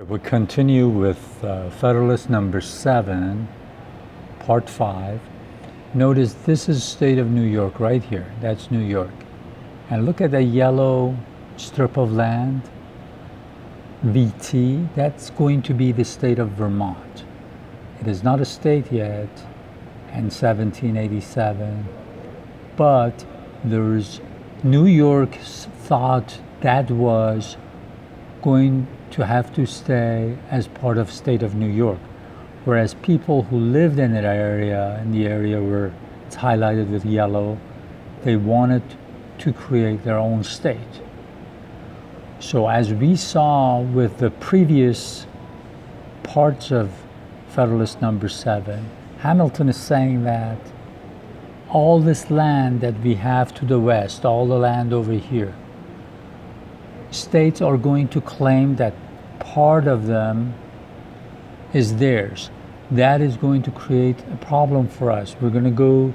We continue with Federalist number 7, part 5. Notice this is state of New York right here. That's New York. And look at the yellow strip of land, VT. That's going to be the state of Vermont. It is not a state yet in 1787, but there's New York thought that was going to have to stay as part of state of New York, whereas people who lived in that area, in the area where it's highlighted with yellow, they wanted to create their own state. So as we saw with the previous parts of Federalist number 7, Hamilton is saying that all this land that we have to the west, all the land over here, states are going to claim that part of them is theirs. That is going to create a problem for us. We're going to go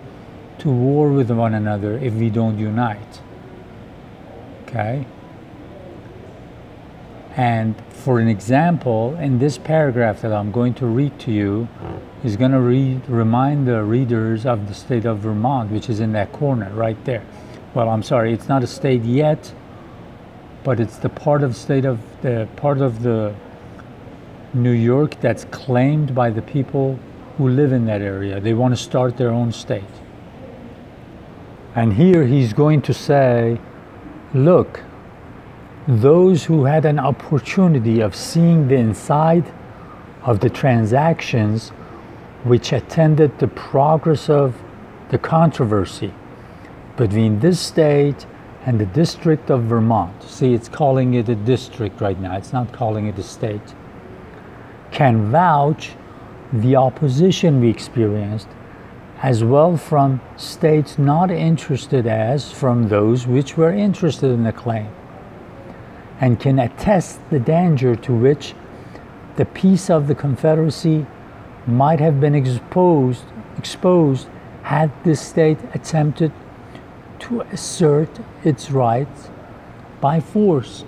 to war with one another if we don't unite. Okay? And for an example, in this paragraph that I'm going to read to you, is going to remind the readers of the state of Vermont, which is in that corner right there. Well, I'm sorry, it's not a state yet, but it's the part of the New York that's claimed by the people who live in that area. They want to start their own state. And here he's going to say, look, those who had an opportunity of seeing the inside of the transactions which attended the progress of the controversy between this state and the District of Vermont. See, it's calling it a district right now. It's not calling it a state. Can vouch the opposition we experienced, as well from states not interested as from those which were interested in the claim, and can attest the danger to which the peace of the Confederacy might have been exposed had this state attempted to assert its rights by force.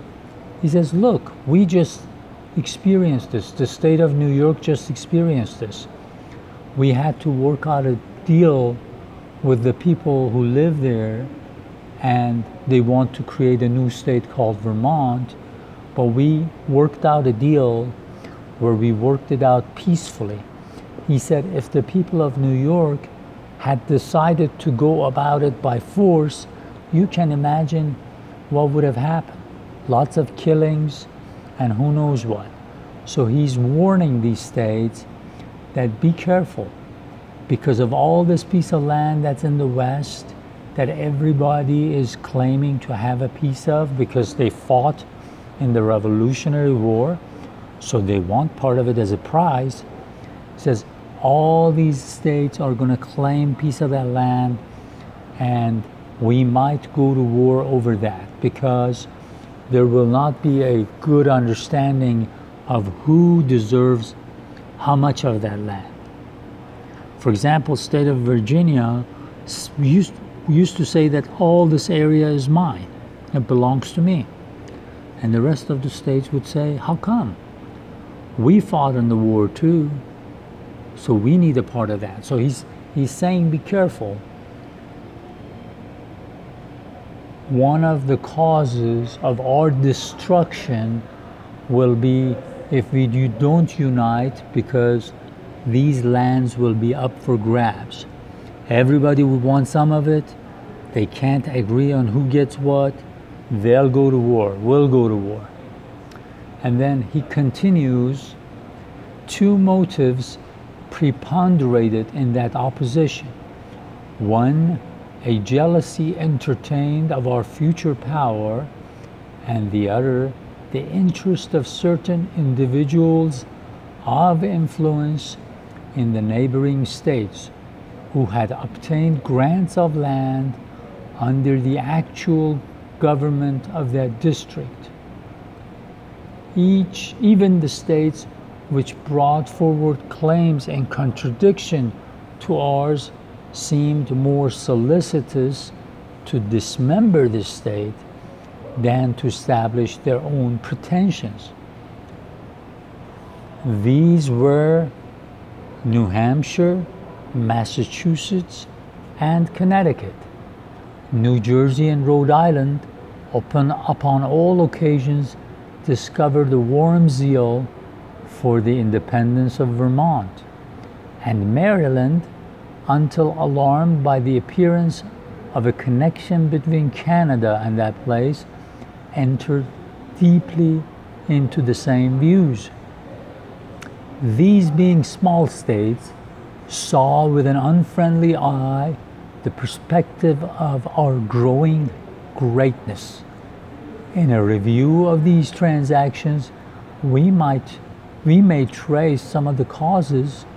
He says, look, we just experienced this. The state of New York just experienced this. We had to work out a deal with the people who live there, and they want to create a new state called Vermont, but we worked out a deal where we worked it out peacefully. He said if the people of New York had decided to go about it by force, you can imagine what would have happened. Lots of killings and who knows what. So he's warning these states that be careful, because of all this piece of land that's in the West that everybody is claiming to have a piece of because they fought in the Revolutionary War, so they want part of it as a prize. He says all these states are going to claim piece of that land, and we might go to war over that because there will not be a good understanding of who deserves how much of that land. For example, state of Virginia used to say that all this area is mine, it belongs to me. And the rest of the states would say, how come? We fought in the war too, so we need a part of that. So he's saying be careful. One of the causes of our destruction will be if we don't unite, because these lands will be up for grabs. Everybody would want some of it. They can't agree on who gets what. They'll go to war. We'll go to war. And then he continues, two motives preponderated in that opposition. One, a jealousy entertained of our future power, and the other, the interest of certain individuals of influence in the neighboring states who had obtained grants of land under the actual government of that district. Even the states which brought forward claims in contradiction to ours seemed more solicitous to dismember the state than to establish their own pretensions. These were New Hampshire, Massachusetts, and Connecticut. New Jersey and Rhode Island, upon all occasions, discovered a warm zeal for the independence of Vermont, and Maryland, until alarmed by the appearance of a connection between Canada and that place, entered deeply into the same views. These, being small states, saw with an unfriendly eye the perspective of our growing greatness. In a review of these transactions, we may trace some of the causes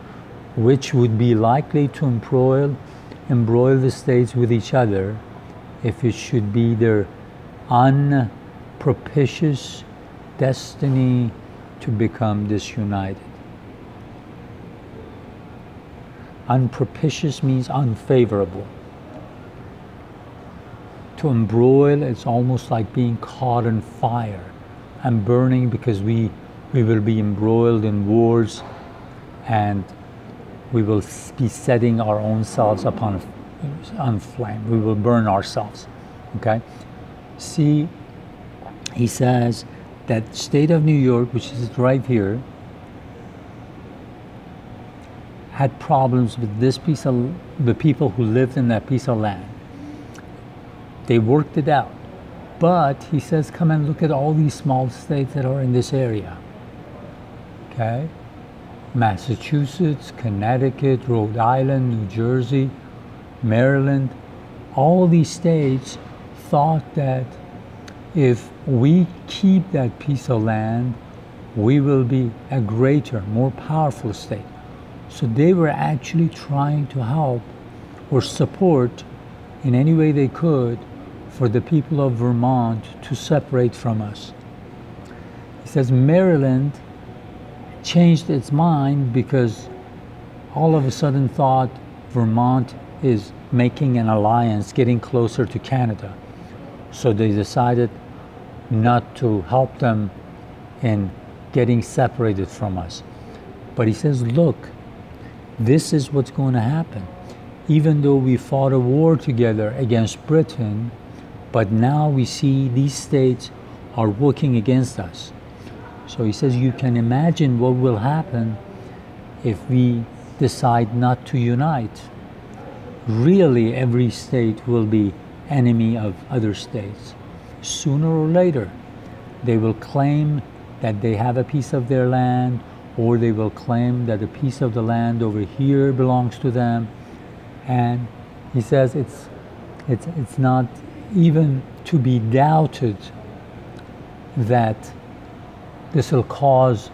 which would be likely to embroil the states with each other if it should be their unpropitious destiny to become disunited. Unpropitious means unfavorable. To embroil, it's almost like being caught in fire and burning, because we will be embroiled in wars, and we will be setting our own selves on flame. We will burn ourselves. Okay? See, he says that state of New York, which is right here, had problems with the people who lived in that piece of land. They worked it out. But he says, come and look at all these small states that are in this area. Okay? Massachusetts, Connecticut, Rhode Island, New Jersey, Maryland, all these states thought that if we keep that piece of land, we will be a greater, more powerful state. So they were actually trying to help or support in any way they could for the people of Vermont to separate from us. He says Maryland changed its mind because all of a sudden thought Vermont is making an alliance, getting closer to Canada. So they decided not to help them in getting separated from us. But he says, look, this is what's going to happen. Even though we fought a war together against Britain, but now we see these states are working against us. So he says, you can imagine what will happen if we decide not to unite. Really, every state will be enemy of other states. Sooner or later, they will claim that they have a piece of their land, or they will claim that a piece of the land over here belongs to them. And he says it's not even to be doubted that this will cause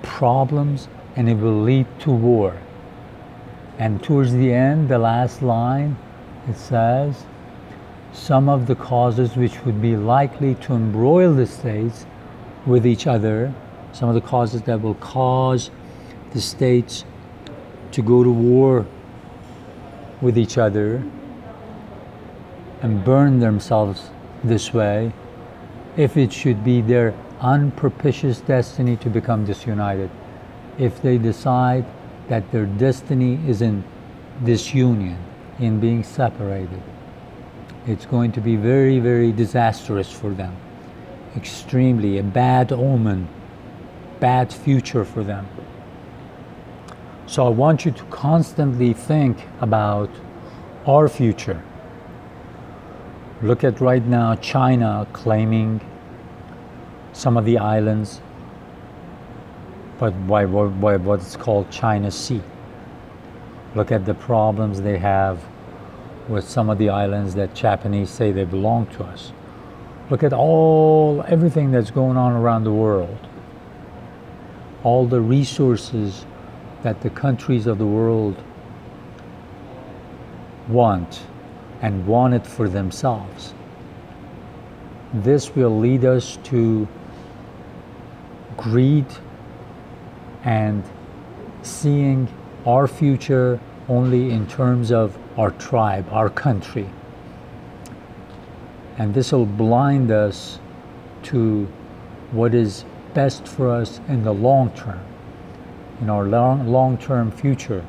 problems and it will lead to war. And towards the end, the last line, it says, some of the causes which would be likely to embroil the states with each other, some of the causes that will cause the states to go to war with each other and burn themselves this way, if it should be their unpropitious destiny to become disunited, if they decide that their destiny is in disunion, in being separated, it's going to be very, very disastrous for them. Extremely, a bad omen, bad future for them. So I want you to constantly think about our future. Look at right now China claiming some of the islands, but by what's called China Sea. Look at the problems they have with some of the islands that Japanese say they belong to us. Look at everything that's going on around the world. All the resources that the countries of the world want and want it for themselves. This will lead us to greed and seeing our future only in terms of our tribe, our country. And this will blind us to what is best for us in the long term. in our long-term future,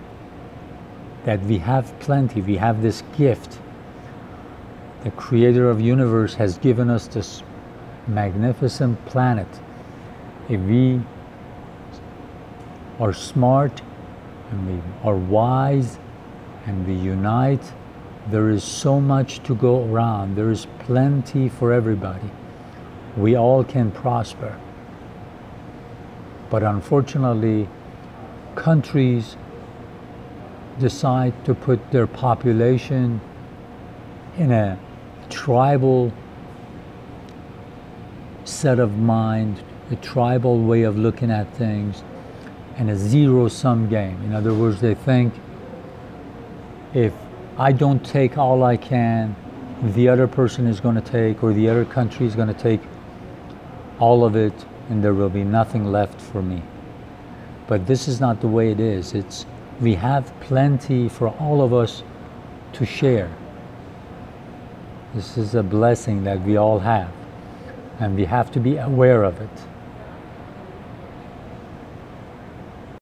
that we have plenty, we have this gift. The creator of the universe has given us this magnificent planet. If we are smart and we are wise and we unite, there is so much to go around. There is plenty for everybody. We all can prosper. But unfortunately, countries decide to put their population in a tribal set of mind, a tribal way of looking at things, and a zero-sum game. In other words, they think, if I don't take all I can, the other person is going to take, or the other country is going to take all of it, and there will be nothing left for me. But this is not the way it is. We have plenty for all of us to share. This is a blessing that we all have, and we have to be aware of it.